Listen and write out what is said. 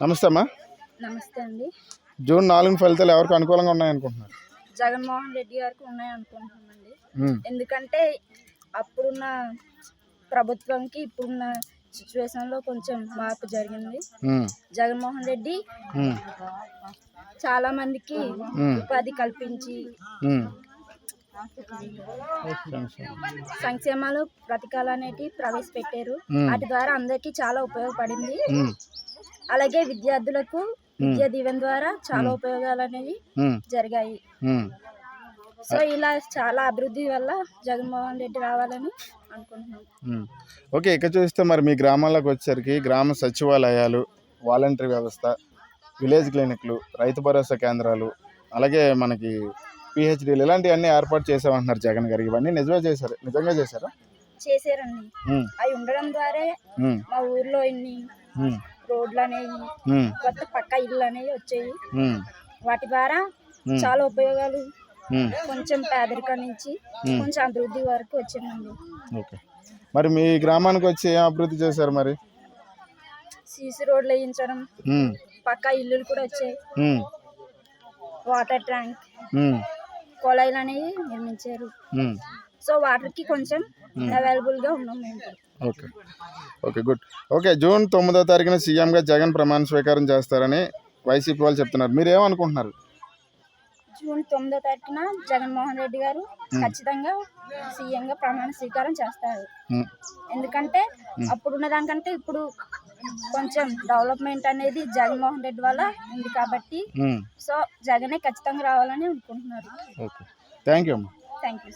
నమస్తే అమ్మా. నమస్తే అండి. జూన్ 4 ఫలితాలు ఎవరికి అనుకూలంగా ఉన్నాయనుకుంటున్నారు? జగన్మోహన్ రెడ్డి గారికి ఉన్నాయనుకుంటున్నామండి. ఎందుకంటే అప్పుడున్న ప్రభుత్వంకి ఇప్పుడున్న సిచ్యువేషన్లో కొంచెం మార్పు జరిగింది. జగన్మోహన్ రెడ్డి చాలా మందికి ఉపాధి కల్పించి సంక్షేమాలు పథకాలు అనేటివి ప్రవేశపెట్టారు. వాటి ద్వారా అందరికీ చాలా ఉపయోగపడింది. అలాగే విద్యార్థులకు విద్యా దీవెన ద్వారా చాలా ఉపయోగాలు అనేవి జరిగాయి. సో ఇలా చాలా అభివృద్ధి వల్ల జగన్మోహన్ రెడ్డి రావాలని అనుకుంటున్నాం. ఓకే, ఇక్కడ చూస్తే మరి మీ గ్రామాల్లోకి వచ్చేసరికి గ్రామ సచివాలయాలు, వాలంటరీ వ్యవస్థ, విలేజ్ క్లినిక్లు, రైతు భరోసా కేంద్రాలు, అలాగే మనకి పిహెచ్డీలు ఇలాంటివన్నీ ఏర్పాటు చేసామంటున్నారు జగన్ గారు. ఇవన్నీ నిజంగా చేశారా? చేశారండి. అవి ఉండడం ద్వారా మా ఊర్లో ఇన్ని రోడ్లు అనేవి, కొత్త పక్క ఇల్లు అనేవి వచ్చాయి. వాటి ద్వారా చాలా ఉపయోగాలు, కొంచెం పేదరికం నుంచి కొంచెం అభివృద్ధి వరకు వచ్చిందండి. ఓకే, మరి మీ గ్రామానికి వచ్చి ఏం అభివృద్ధి చేశారు? మరి సీసీ రోడ్లు వేయించడం, పక్క ఇల్లులు కూడా వచ్చాయి, వాటర్ ట్యాంక్, కొలాయిలు అనేవి నిర్మించారు. సో వాటర్కి కొంచెం అవైలబుల్గా ఉన్నాం మేము. Okay okay good. Okay, June 9వ తారీఖున సీఎంగా జగన్ ప్రమాణ స్వీకారం చేస్తారని వైసీపీ వాళ్ళు చెప్తున్నారు. మీరు ఏమనుకుంటున్నారు? జూన్ 9వ తారీఖున జగన్మోహన్ రెడ్డి గారు ఖచ్చితంగా సీఎంగా ప్రమాణ స్వీకారం చేస్తారు. ఎందుకంటే అప్పుడున్న దానికంటే ఇప్పుడు కొంచెం డెవలప్మెంట్ అనేది జగన్మోహన్ రెడ్డి వల్ల ఉంది కాబట్టి సో జగనే ఖచ్చితంగా రావాలని అనుకుంటున్నారు. ఓకే, థ్యాంక్ యూ అమ్మా. Thank you.